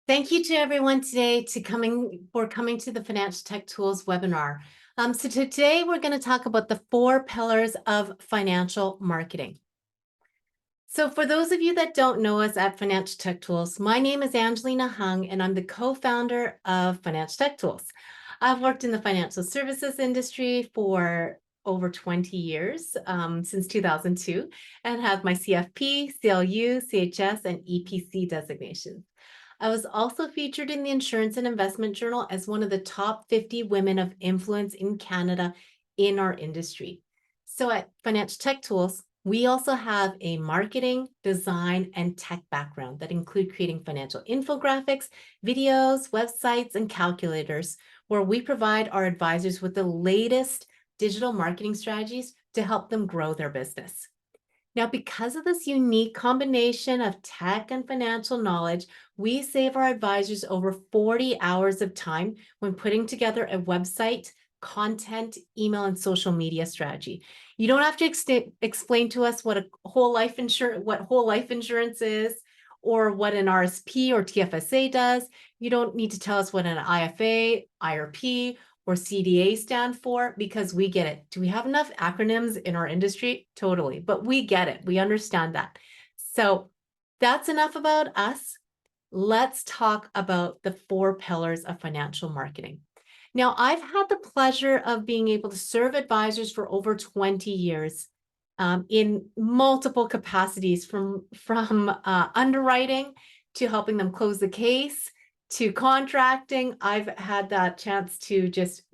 Thank you to everyone today for coming to the Financial Tech Tools webinar. So today we're going to talk about the 4 pillars of financial marketing. So for those of you that don't know us at Financial Tech Tools, my name is Angelina Hung and I'm the co-founder of Financial Tech Tools. I've worked in the financial services industry for over 20 years, since 2002, and have my CFP, CLU, CHS, and EPC designations. I was also featured in the Insurance and Investment Journal as one of the top 50 women of influence in Canada in our industry. So at Financial Tech Tools, we also have a marketing, design, and tech background that include creating financial infographics, videos, websites, and calculators, where we provide our advisors with the latest digital marketing strategies to help them grow their business. Now, because of this unique combination of tech and financial knowledge, we save our advisors over 40 hours of time when putting together a website, content, email, and social media strategy. You don't have to explain to us what whole life insurance is, or what an RSP or TFSA does. You don't need to tell us what an IFA, IRP, or CDA stand for, because we get it. Do we have enough acronyms in our industry? Totally, but we get it. We understand that. So that's enough about us. Let's talk about the 4 pillars of financial marketing. Now, I've had the pleasure of being able to serve advisors for over 20 years in multiple capacities, from underwriting to helping them close the case, to contracting. I've had that chance to just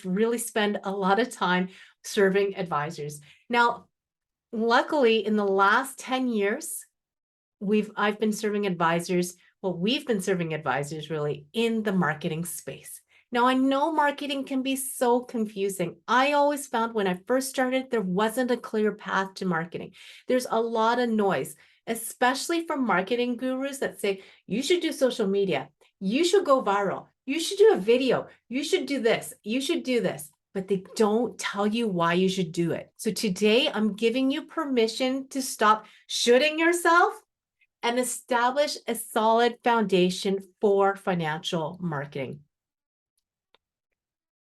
really spend a lot of time serving advisors. Now, luckily, in the last 10 years, I've been serving advisors. Well, we've been serving advisors really in the marketing space. Now, I know marketing can be so confusing. I always found when I first started, there wasn't a clear path to marketing. There's a lot of noise, especially from marketing gurus that say, you should do social media, you should go viral, you should do a video, you should do this, you should do this, but they don't tell you why you should do it. So today I'm giving you permission to stop shooting yourself and establish a solid foundation for financial marketing.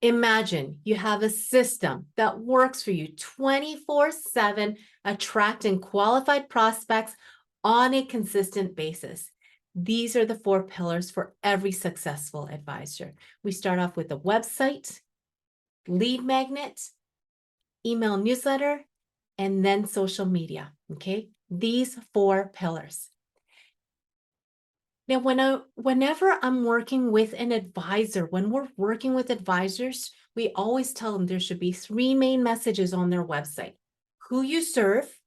Imagine you have a system that works for you 24/7, attracting qualified prospects on a consistent basis. These are the 4 pillars for every successful advisor. We start off with a website, lead magnet, email newsletter, and then social media, okay? These 4 pillars. Now, whenever I'm working with an advisor, when we're working with advisors, we always tell them there should be 3 main messages on their website: who you serve,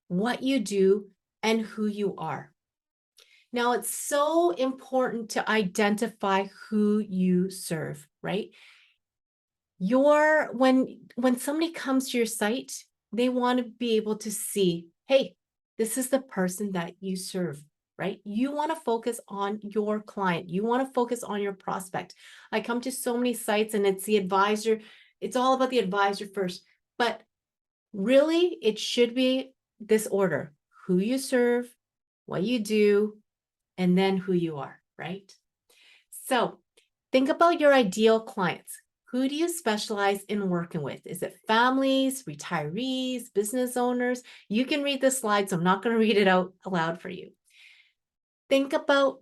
what you do, and who you are. Now, it's so important to identify who you serve, right? When somebody comes to your site, they want to be able to see, hey, this is the person that you serve, right? You want to focus on your client. You want to focus on your prospect. I come to so many sites and it's the advisor. It's all about the advisor first, but really it should be this order: who you serve, what you do, and then who you are, right? So think about your ideal clients. Who do you specialize in working with? Is it families, retirees, business owners? You can read the slides. I'm not going to read it out aloud for you. Think about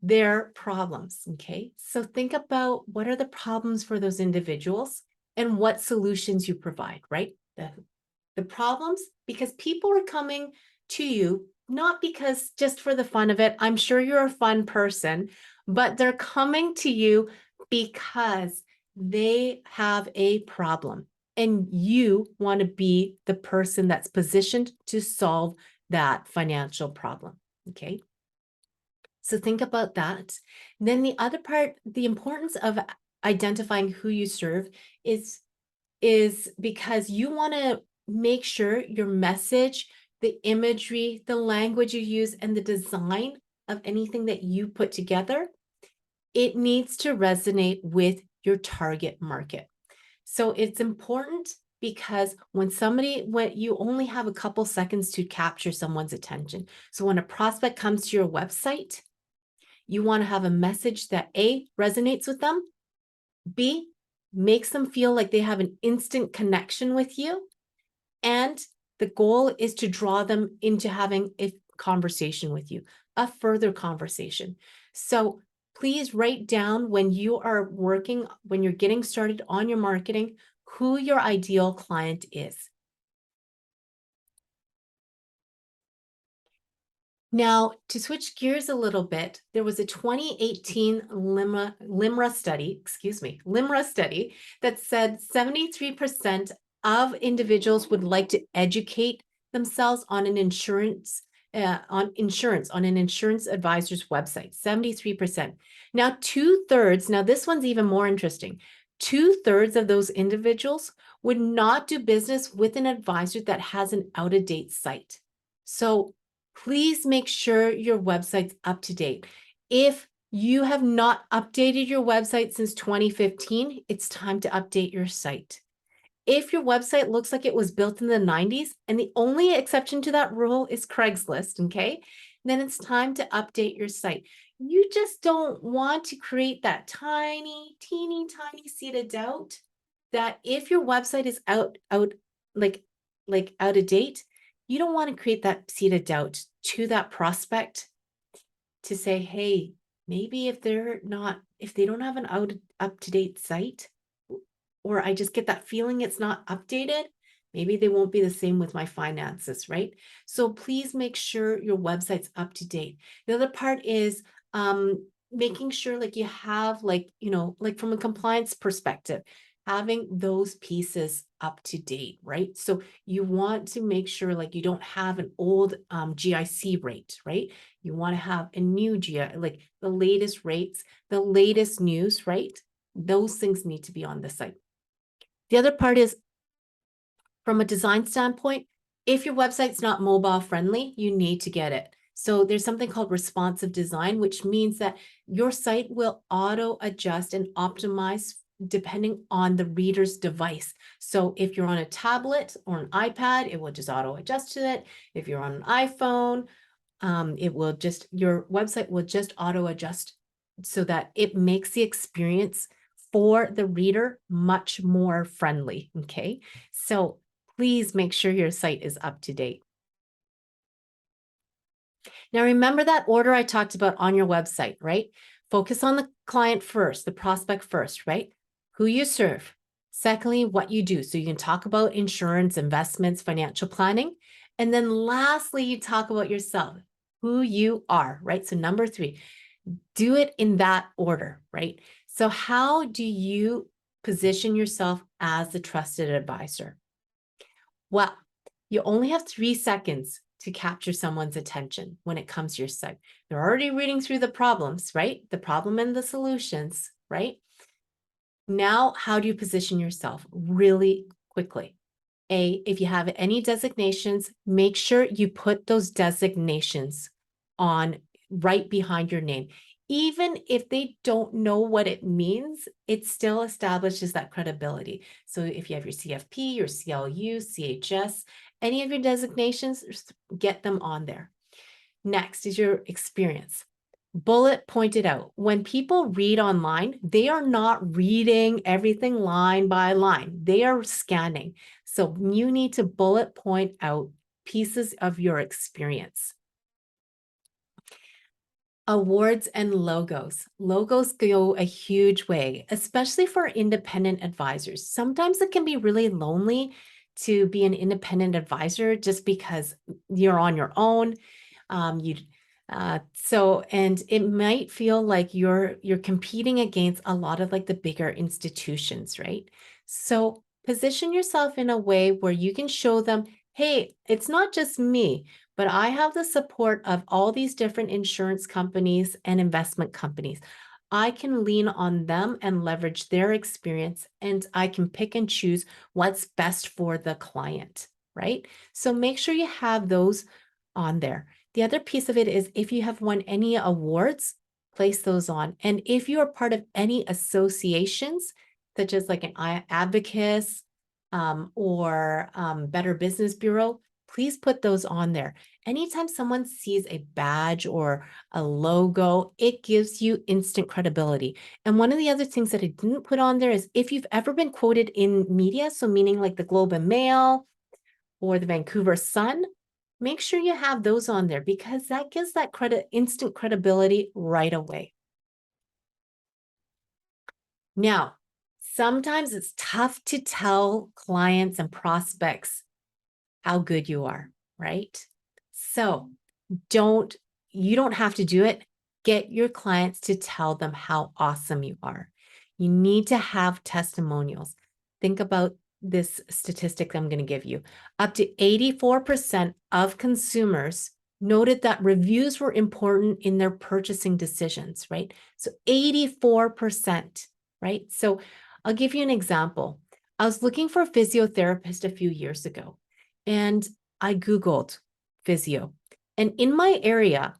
their problems, okay? So think about what are the problems for those individuals and what solutions you provide, right? The problems, because people are coming to you not because just for the fun of it. I'm sure you're a fun person, but they're coming to you because they have a problem and you want to be the person that's positioned to solve that financial problem, okay? So think about that. Then the other part, the importance of identifying who you serve is because you want to make sure your message, the imagery, the language you use, and the design of anything that you put together, it needs to resonate with your target market. So it's important because when you only have a couple seconds to capture someone's attention. So when a prospect comes to your website, You want to have a message that A, resonates with them, B, makes them feel like they have an instant connection with you, and the goal is to draw them into having a conversation with you, a further conversation. So please write down when you are working, when you're getting started on your marketing, who your ideal client is. Now, to switch gears a little bit, there was a 2018 LIMRA study, LIMRA study that said 73% of individuals would like to educate themselves on an insurance on an insurance advisor's website. 73%. Now, 2/3, now this one's even more interesting. 2/3 of those individuals would not do business with an advisor that has an out-of-date site. So please make sure your website's up to date. If you have not updated your website since 2015, it's time to update your site. If your website looks like it was built in the 90s, and the only exception to that rule is Craigslist, okay, then it's time to update your site. You just don't want to create that teeny tiny seed of doubt that if your website is like out of date, you don't want to create that seed of doubt to that prospect to say, hey, maybe if they don't have an up-to-date site, or I just get that feeling it's not updated, maybe they won't be the same with my finances, right? So please make sure your website's up to date. The other part is making sure like you have like from a compliance perspective, having those pieces up to date, right? So you want to make sure like you don't have an old GIC rate, right? You want to have a new like the latest rates, the latest news, right? Those things need to be on the site. The other part is from a design standpoint, if your website's not mobile friendly, you need to get it. So there's something called responsive design, which means that your site will auto adjust and optimize depending on the reader's device. So if you're on a tablet or an iPad, it will just auto adjust to it. If you're on an iPhone, your website will just auto adjust so that it makes the experience for the reader much more friendly. Okay. So please make sure your site is up to date. Now, remember that order I talked about on your website, right? Focus on the client first, the prospect first, right? Who you serve. Secondly, what you do. So you can talk about insurance, investments, financial planning. And then lastly, you talk about yourself, who you are, right? So number 3, do it in that order, right? So how do you position yourself as the trusted advisor? Well, you only have 3 seconds to capture someone's attention when it comes to your site. They're already reading through the problems, right? The problem and the solutions, right? Now, how do you position yourself really quickly? If you have any designations, make sure you put those designations on right behind your name. Even if they don't know what it means, it still establishes that credibility. So if you have your CFP, your CLU, CHS, any of your designations, get them on there. Next is your experience. Bullet pointed out, when people read online, they are not reading everything line by line. They are scanning. So you need to bullet point out pieces of your experience. Awards and logos. Logos go a huge way, especially for independent advisors. Sometimes it can be really lonely to be an independent advisor just because you're on your own. And it might feel like you're competing against a lot of like the bigger institutions, right? So position yourself in a way where you can show them, hey, it's not just me, but I have the support of all these different insurance companies and investment companies. I can lean on them and leverage their experience, and I can pick and choose what's best for the client, right? So make sure you have those on there. The other piece of it is if you have won any awards, place those on. And if you are part of any associations, such as like an advocates or Better Business Bureau, please put those on there. Anytime someone sees a badge or a logo, it gives you instant credibility. And one of the other things that I didn't put on there is if you've ever been quoted in media, so meaning like the Globe and Mail or the Vancouver Sun, make sure you have those on there because that gives that instant credibility right away. Now, sometimes it's tough to tell clients and prospects how good you are, right? So you don't have to do it. Get your clients to tell them how awesome you are. You need to have testimonials. Think about this statistic I'm going to give you. Up to 84% of consumers noted that reviews were important in their purchasing decisions, right? So 84%, right? So I'll give you an example. I was looking for a physiotherapist a few years ago, and I Googled physio. And in my area,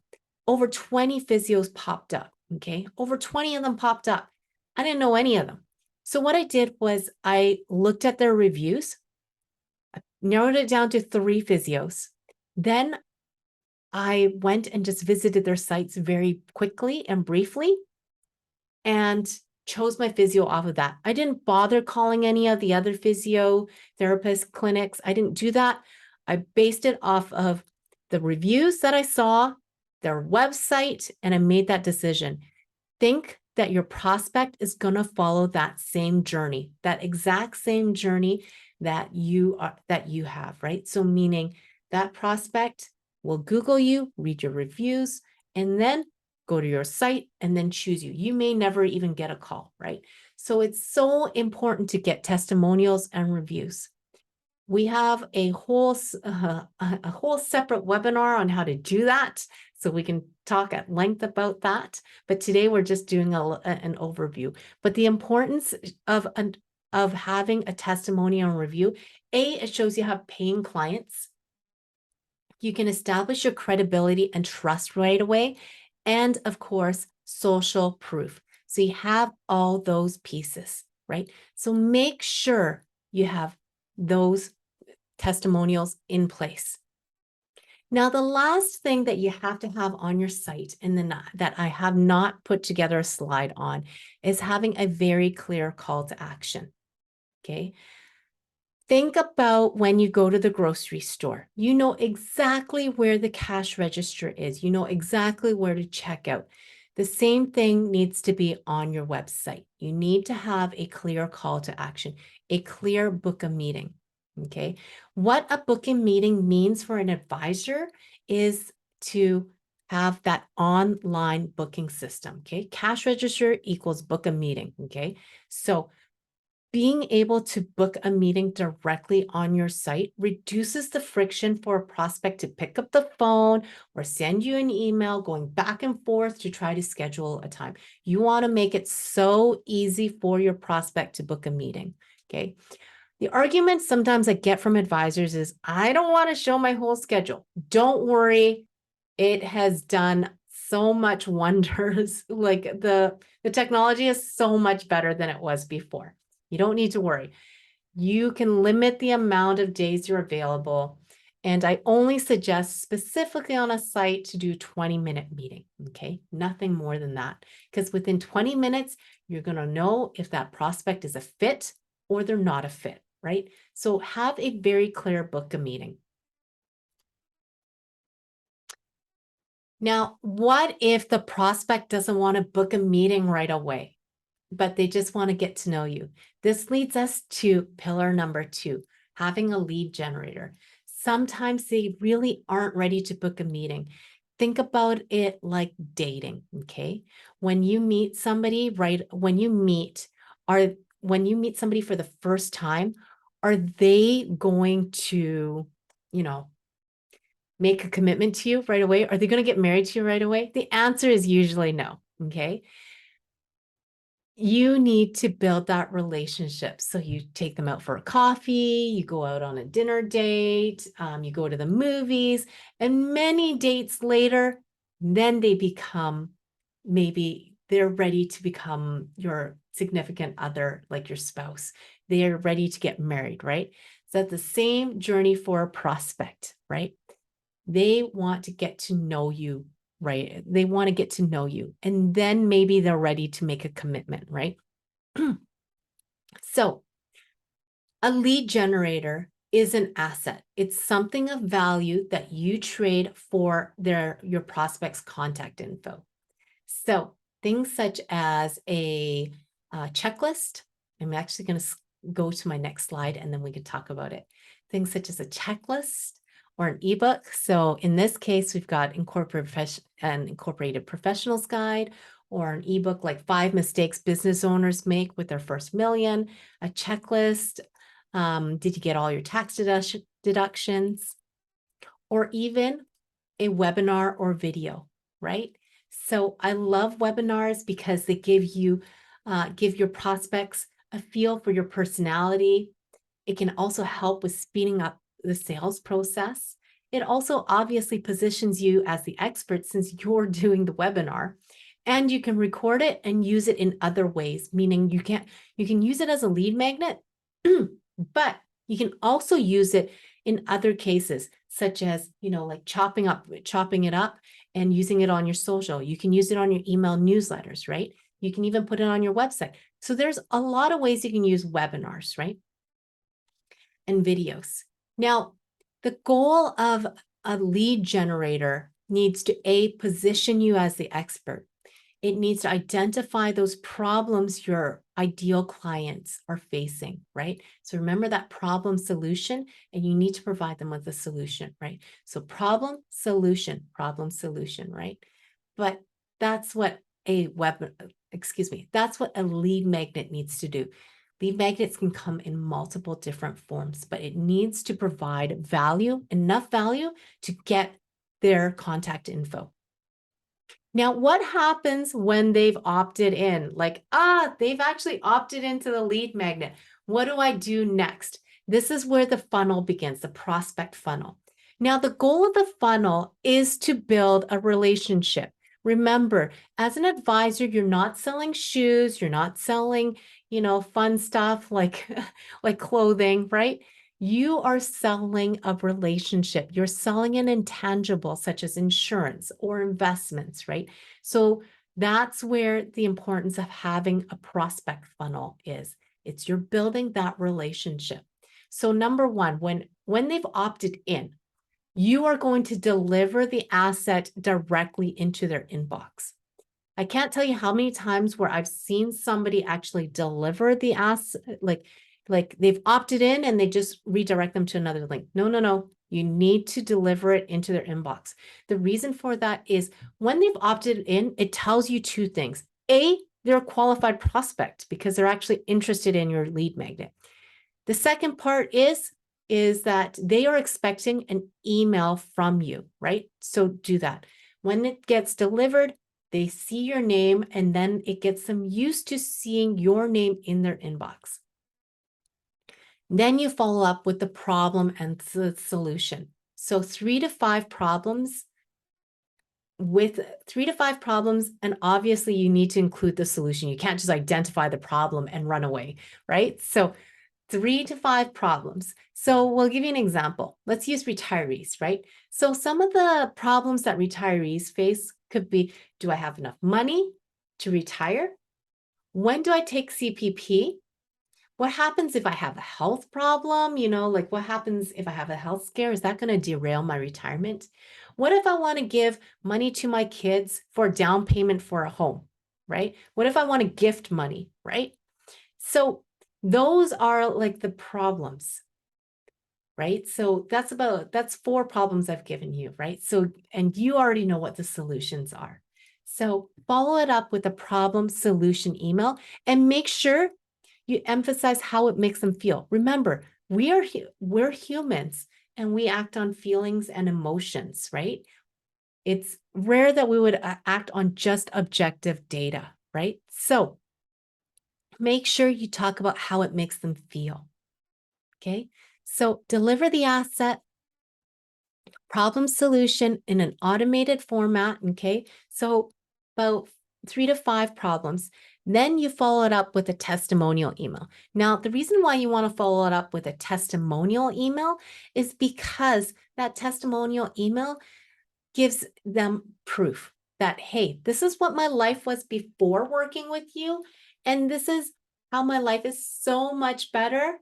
over 20 physios popped up, okay? Over 20 of them popped up. I didn't know any of them. So what I did was I looked at their reviews, narrowed it down to 3 physios. Then I went and just visited their sites very quickly and briefly and chose my physio off of that. I didn't bother calling any of the other physiotherapist clinics. I didn't do that. I based it off of the reviews that I saw, their website, and I made that decision. Think that your prospect is going to follow that same journey, that exact same journey that you have, right? So meaning that prospect will Google you, read your reviews, and then go to your site and then choose you. You may never even get a call, right? So it's so important to get testimonials and reviews. We have a whole separate webinar on how to do that. So we can talk at length about that. But today we're just doing an overview. But the importance of having a testimonial and review, it shows you have paying clients. You can establish your credibility and trust right away. And of course, social proof. So you have all those pieces, right? So make sure you have those testimonials in place. Now, the last thing that you have to have on your site, and then that I have not put together a slide on, is having a very clear call to action. Okay. Think about when you go to the grocery store. You know exactly where the cash register is. You know exactly where to check out. The same thing needs to be on your website. You need to have a clear call to action, a clear book a meeting. Okay. What a booking meeting means for an advisor is to have that online booking system. Okay. Cash register equals book a meeting. Okay. So being able to book a meeting directly on your site reduces the friction for a prospect to pick up the phone or send you an email going back and forth to try to schedule a time. You want to make it so easy for your prospect to book a meeting. Okay. The argument sometimes I get from advisors is, I don't want to show my whole schedule. Don't worry. It has done so much wonders. Like the technology is so much better than it was before. You don't need to worry. You can limit the amount of days you're available. And I only suggest specifically on a site to do 20-minute meeting, okay? Nothing more than that. Because within 20 minutes, you're going to know if that prospect is a fit or they're not a fit, right? So have a very clear book a meeting. Now, what if the prospect doesn't want to book a meeting right away, but they just want to get to know you? This leads us to pillar number 2, having a lead generator. Sometimes they really aren't ready to book a meeting. Think about it like dating, okay? When you meet somebody, right, when you meet somebody for the first time, are they going to, make a commitment to you right away? Are they going to get married to you right away? The answer is usually no, okay? You need to build that relationship. So you take them out for a coffee, you go out on a dinner date, you go to the movies, and many dates later, then they become, maybe they're ready to become your significant other, like your spouse. They are ready to get married, right? It's the same journey for a prospect, right? They want to get to know you, right? They want to get to know you, and then maybe they're ready to make a commitment, right? So a lead generator is an asset. It's something of value that you trade for your prospect's contact info. So things such as a checklist. I'm actually going to go to my next slide and then we can talk about it. Things such as a checklist or an ebook. So in this case, we've got an incorporated professionals guide, or an ebook like 5 mistakes business owners make with their first million, a checklist. Did you get all your tax deductions? Or even a webinar or video, right? So I love webinars because they give your prospects a feel for your personality. It can also help with speeding up the sales process. It also obviously positions you as the expert since you're doing the webinar. And you can record it and use it in other ways, meaning you can use it as a lead magnet, but you can also use it in other cases, such as, like chopping it up and using it on your social. You can use it on your email newsletters, right? You can even put it on your website. So there's a lot of ways you can use webinars, right? And videos. Now, the goal of a lead generator needs to position you as the expert. It needs to identify those problems your ideal clients are facing, right? So remember that problem solution, and you need to provide them with a solution, right? So problem solution, right? But that's what that's what a lead magnet needs to do. Lead magnets can come in multiple different forms, but it needs to provide value, enough value to get their contact info. Now, what happens when they've opted in? Like, they've actually opted into the lead magnet. What do I do next? This is where the funnel begins, the prospect funnel. Now, the goal of the funnel is to build a relationship. Remember, as an advisor, you're not selling shoes, you're not selling, fun stuff like, like clothing, right? You are selling a relationship. You're selling an intangible such as insurance or investments, right? So that's where the importance of having a prospect funnel is. It's you're building that relationship. So number one, when they've opted in, you are going to deliver the asset directly into their inbox. I can't tell you how many times where I've seen somebody actually deliver the asset, like they've opted in and they just redirect them to another link. No. You need to deliver it into their inbox. The reason for that is when they've opted in, it tells you two things. A, they're a qualified prospect because they're actually interested in your lead magnet. The second part is that they are expecting an email from you, right? So do that. When it gets delivered, they see your name, and then it gets them used to seeing your name in their inbox. Then you follow up with the problem and the solution. So 3 to 5 problems. With 3 to 5 problems, and obviously you need to include the solution. You can't just identify the problem and run away, right? So 3 to 5 problems. So we'll give you an example. Let's use retirees, right? So some of the problems that retirees face could be, do I have enough money to retire? When do I take CPP? What happens if I have a health problem? Like what happens if I have a health scare? Is that going to derail my retirement? What if I want to give money to my kids for down payment for a home, right? What if I want to gift money, right? So those are like the problems, right? So that's 4 problems I've given you, right? So, and you already know what the solutions are. So follow it up with a problem solution email and make sure you emphasize how it makes them feel. Remember, we're humans and we act on feelings and emotions, right? It's rare that we would act on just objective data, right? So make sure you talk about how it makes them feel. Okay. So deliver the asset, problem solution in an automated format. Okay. So about 3 to 5 problems. Then you follow it up with a testimonial email. Now, the reason why you want to follow it up with a testimonial email is because that testimonial email gives them proof that, hey, this is what my life was before working with you, and this is how my life is so much better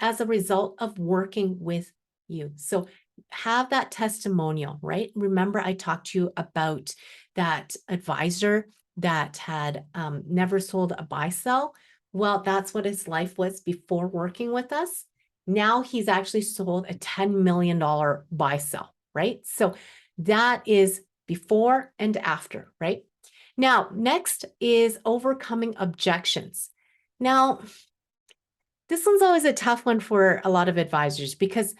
as a result of working with you. So have that testimonial, right? Remember, I talked to you about that advisor that had never sold a buy sell. Well, that's what his life was before working with us. Now he's actually sold a $10 million buy sell, right? So that is before and after, right? Now, next is overcoming objections. Now, this one's always a tough one for a lot of advisors because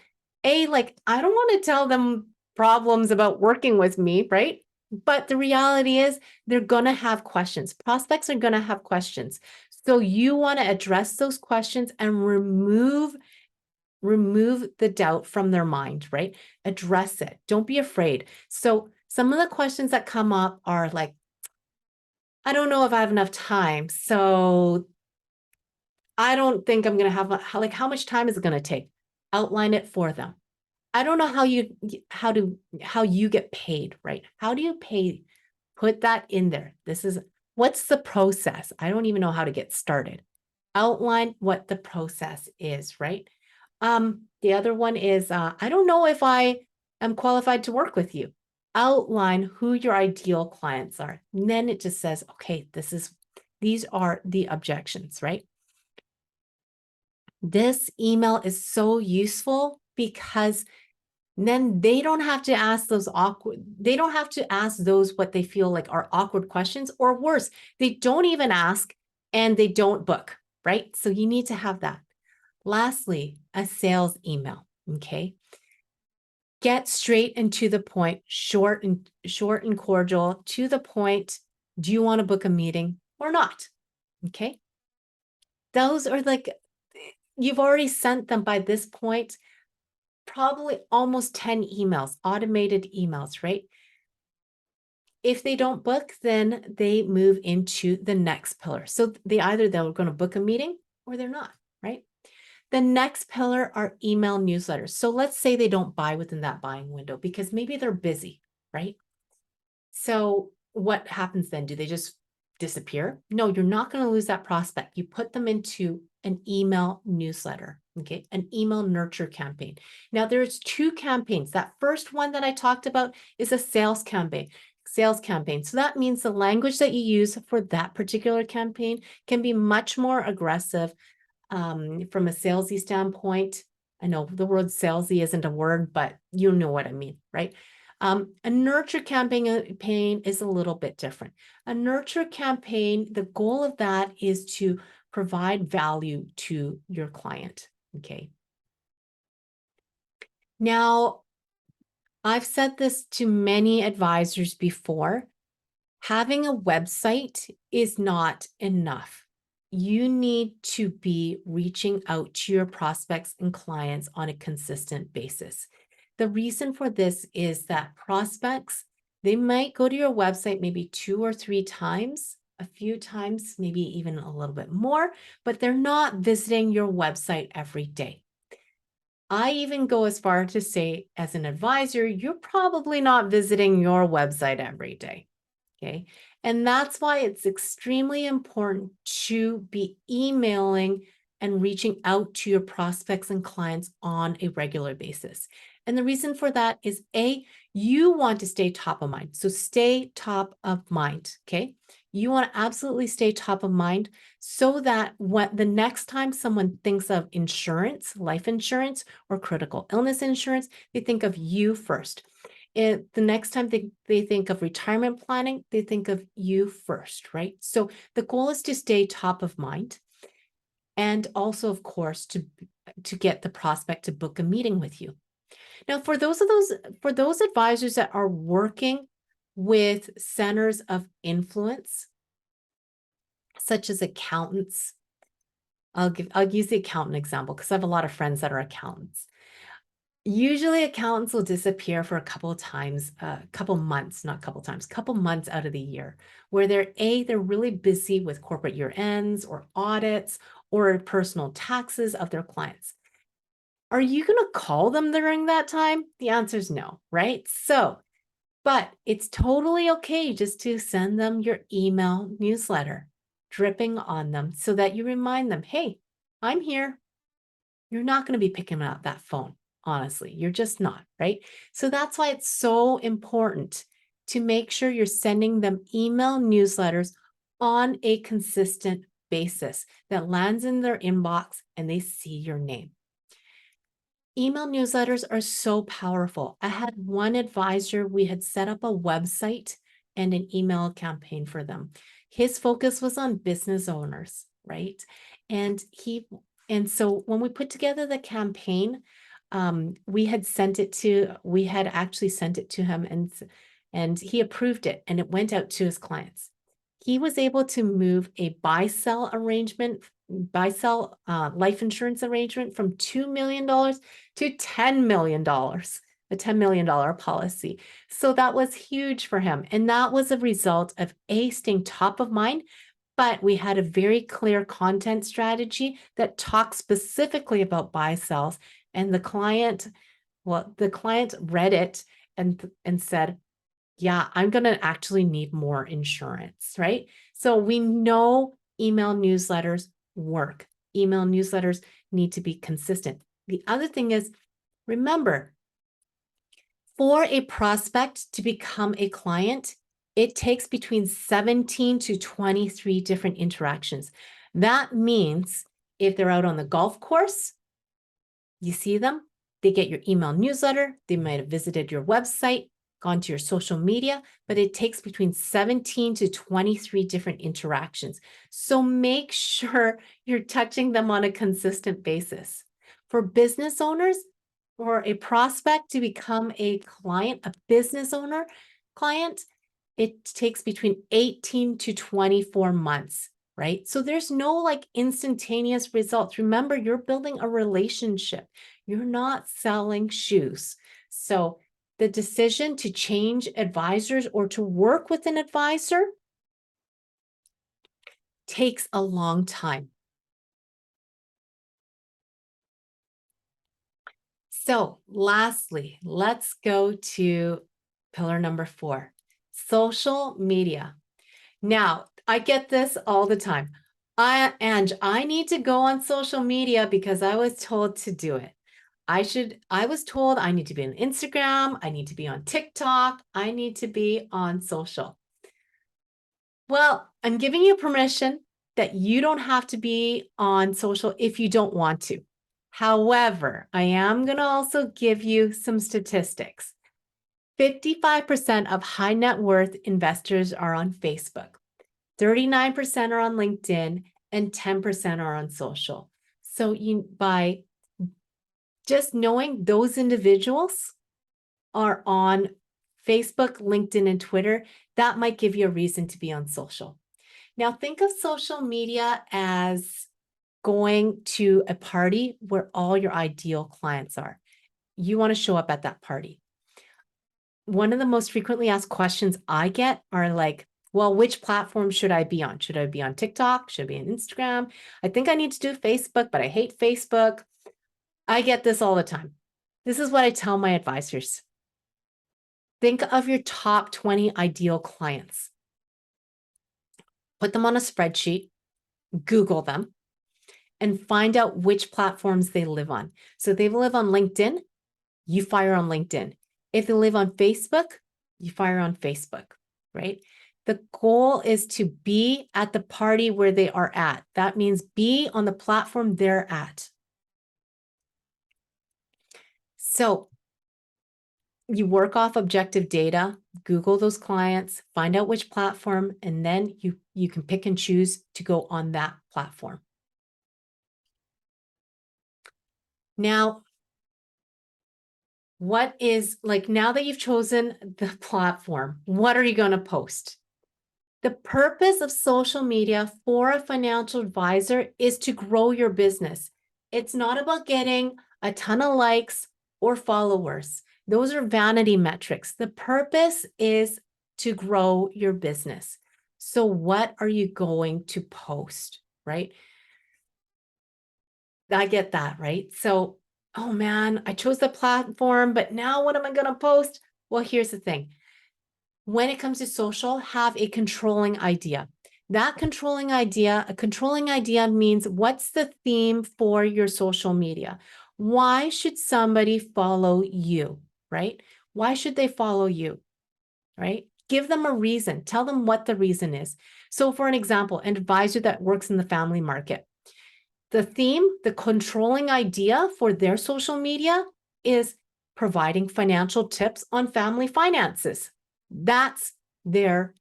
like, I don't want to tell them problems about working with me, right? But the reality is they're going to have questions. Prospects are going to have questions. So you want to address those questions and remove the doubt from their mind, right? Address it. Don't be afraid. So some of the questions that come up are like, I don't know if I have enough time. So I don't think I'm going to have how much time is it going to take? Outline it for them. I don't know how you get paid, right? How do you pay? Put that in there. What's the process? I don't even know how to get started. Outline what the process is, right? The other one is I don't know if I am qualified to work with you. Outline who your ideal clients are. And then it just says, okay, these are the objections, right? This email is so useful because then they don't have to ask those what they feel like are awkward questions, or worse, they don't even ask and they don't book, right? So you need to have that. Lastly, a sales email, okay? Get straight and to the point, short and cordial, to the point. Do you want to book a meeting or not? Okay? Those are like, you've already sent them by this point, probably almost 10 emails, automated emails, right? If they don't book, then they move into the next pillar. So they're going to book a meeting or they're not, right? The next pillar are email newsletters. So let's say they don't buy within that buying window because maybe they're busy, right? So what happens then? Do they just disappear? No, you're not going to lose that prospect. You put them into an email newsletter, okay? An email nurture campaign. Now there's 2 campaigns. That first one that I talked about is a sales campaign. So that means the language that you use for that particular campaign can be much more aggressive from a salesy standpoint. I know the word salesy isn't a word, but you know what I mean, right? A nurture campaign is a little bit different. A nurture campaign, the goal of that is to provide value to your client, okay? Now, I've said this to many advisors before. Having a website is not enough. You need to be reaching out to your prospects and clients on a consistent basis. The reason for this is that prospects, they might go to your website maybe 2 or 3 times, a few times, maybe even a little bit more, but they're not visiting your website every day. I even go as far to say, as an advisor, you're probably not visiting your website every day. Okay. And that's why it's extremely important to be emailing and reaching out to your prospects and clients on a regular basis. And the reason for that is you want to stay top of mind. So stay top of mind. Okay. You want to absolutely stay top of mind so that when the next time someone thinks of insurance, life insurance, or critical illness insurance, they think of you first. The next time they think of retirement planning, they think of you first, right? So the goal is to stay top of mind, and also, of course, to get the prospect to book a meeting with you. Now, for those advisors that are working with centers of influence, such as accountants, I'll use the accountant example because I have a lot of friends that are accountants. Usually accountants will disappear for a couple of times, couple months, not couple times, couple months out of the year, where they're really busy with corporate year ends or audits or personal taxes of their clients. Are you going to call them during that time? The answer is no, right? But it's totally okay just to send them your email newsletter, dripping on them so that you remind them, hey, I'm here. You're not going to be picking up that phone. Honestly, you're just not, right? So that's why it's so important to make sure you're sending them email newsletters on a consistent basis that lands in their inbox and they see your name. Email newsletters are so powerful. I had one advisor, we had set up a website and an email campaign for them. His focus was on business owners, right? And so when we put together the campaign, we had actually sent it to him and he approved it and it went out to his clients. He was able to move a buy-sell life insurance arrangement from $2 million to $10 million, a $10 million policy. So that was huge for him. And that was a result of staying top of mind, but we had a very clear content strategy that talks specifically about buy sells. And the client read it and said, yeah, I'm going to actually need more insurance, right? So we know email newsletters work. Email newsletters need to be consistent. The other thing is, remember, for a prospect to become a client, it takes between 17 to 23 different interactions. That means if they're out on the golf course, you see them, they get your email newsletter, they might have visited your website, gone to your social media, but it takes between 17 to 23 different interactions. So make sure you're touching them on a consistent basis. For business owners or a prospect to become a client, a business owner client, it takes between 18 to 24 months, right? So there's no like instantaneous results. Remember, you're building a relationship. You're not selling shoes. So the decision to change advisors or to work with an advisor takes a long time. So lastly, let's go to pillar number 4, social media. Now, I get this all the time. I need to go on social media because I was told to do it. I was told I need to be on Instagram, I need to be on TikTok, I need to be on social. Well, I'm giving you permission that you don't have to be on social if you don't want to. However, I am going to also give you some statistics. 55% of high net worth investors are on Facebook. 39% are on LinkedIn and 10% are on social. So by just knowing those individuals are on Facebook, LinkedIn, and Twitter, that might give you a reason to be on social. Now, think of social media as going to a party where all your ideal clients are. You want to show up at that party. One of the most frequently asked questions I get are like, well, which platform should I be on? Should I be on TikTok? Should I be on Instagram? I think I need to do Facebook, but I hate Facebook. I get this all the time. This is what I tell my advisors. Think of your top 20 ideal clients. Put them on a spreadsheet, Google them, and find out which platforms they live on. So if they live on LinkedIn, you fire on LinkedIn. If they live on Facebook, you fire on Facebook, right? The goal is to be at the party where they are at. That means be on the platform they're at. So you work off objective data, Google those clients, find out which platform, and then you can pick and choose to go on that platform. Now, what is like now that you've chosen the platform, what are you going to post? The purpose of social media for a financial advisor is to grow your business. It's not about getting a ton of likes or followers. Those are vanity metrics. The purpose is to grow your business. So what are you going to post, right? I get that, right? So, oh man, I chose the platform, but now what am I going to post? Well, here's the thing. When it comes to social, have a controlling idea. A controlling idea means what's the theme for your social media? Why should somebody follow you, right? Why should they follow you, right? Give them a reason. Tell them what the reason is. So for an example, an advisor that works in the family market, the theme, the controlling idea for their social media is providing financial tips on family finances. That's their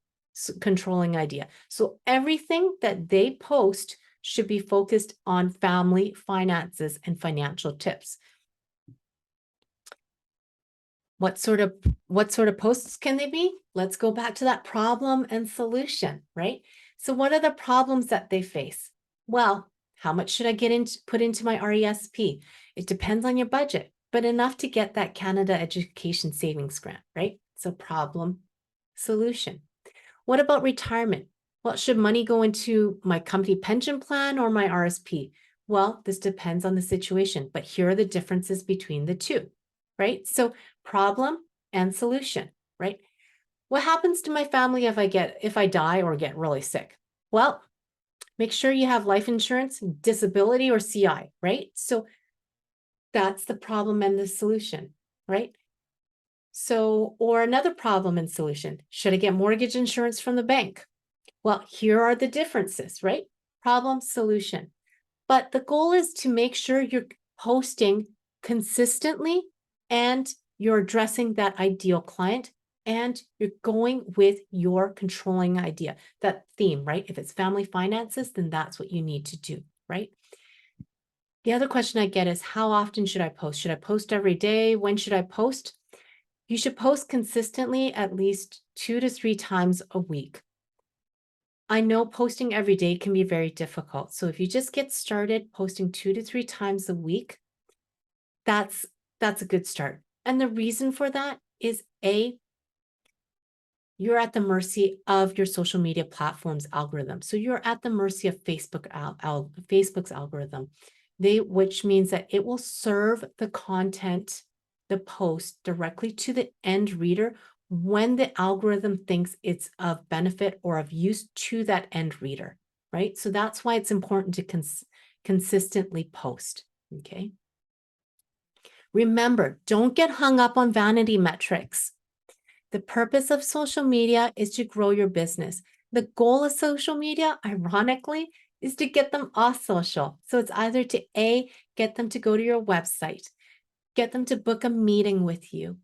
controlling idea. So everything that they post should be focused on family finances and financial tips. What sort of posts can they be? Let's go back to that problem and solution, right? So what are the problems that they face? Well, how much should I put into my RESP? It depends on your budget, but enough to get that Canada Education Savings Grant, right? So problem, solution. What about retirement? Well, should money go into my company pension plan or my RSP? Well, this depends on the situation, but here are the differences between the two, right? So problem and solution, right? What happens to my family if I die or get really sick? Well, make sure you have life insurance, disability, or CI, right? So that's the problem and the solution, right? So, or another problem and solution. Should I get mortgage insurance from the bank? Well, here are the differences, right? Problem, solution. But the goal is to make sure you're posting consistently and you're addressing that ideal client and you're going with your controlling idea, that theme, right? If it's family finances, then that's what you need to do, right? The other question I get is, how often should I post? Should I post every day? When should I post? You should post consistently at least 2 to 3 times a week. I know posting every day can be very difficult. So if you just get started posting 2 to 3 times a week, that's a good start. And the reason for that is you're at the mercy of your social media platform's algorithm. So you're at the mercy of Facebook's algorithm, which means that it will serve the content, the post directly to the end reader when the algorithm thinks it's of benefit or of use to that end reader, right? So that's why it's important to consistently post, okay? Remember, don't get hung up on vanity metrics. The purpose of social media is to grow your business. The goal of social media, ironically, is to get them off social. So it's either to get them to go to your website, get them to book a meeting with you,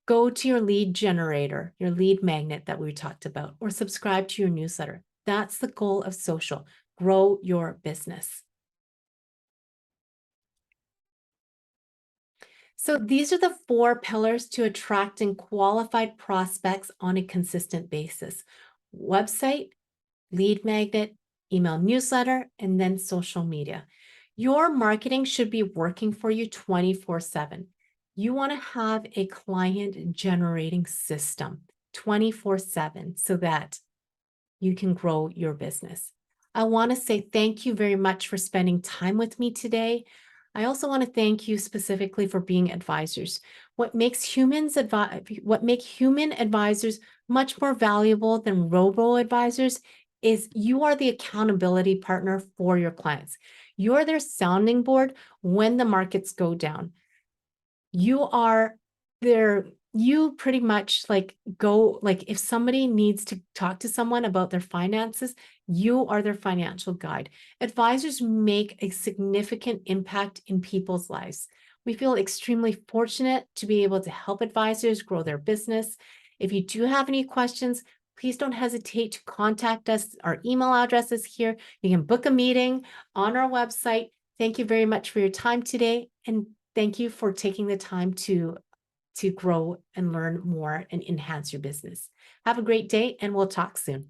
go to your lead generator, your lead magnet that we talked about, or subscribe to your newsletter. That's the goal of social. Grow your business. So these are the 4 pillars to attracting qualified prospects on a consistent basis: website, lead magnet, email newsletter, and then social media. Your marketing should be working for you 24/7. You want to have a client generating system 24/7 so that you can grow your business. I want to say thank you very much for spending time with me today. I also want to thank you specifically for being advisors. What makes human advisors much more valuable than robo advisors is you are the accountability partner for your clients. You're their sounding board when the markets go down. You are you pretty much if somebody needs to talk to someone about their finances, you are their financial guide. Advisors make a significant impact in people's lives. We feel extremely fortunate to be able to help advisors grow their business. If you do have any questions, please don't hesitate to contact us. Our email address is here. You can book a meeting on our website. Thank you very much for your time today, and thank you for taking the time to grow and learn more and enhance your business. Have a great day, and we'll talk soon.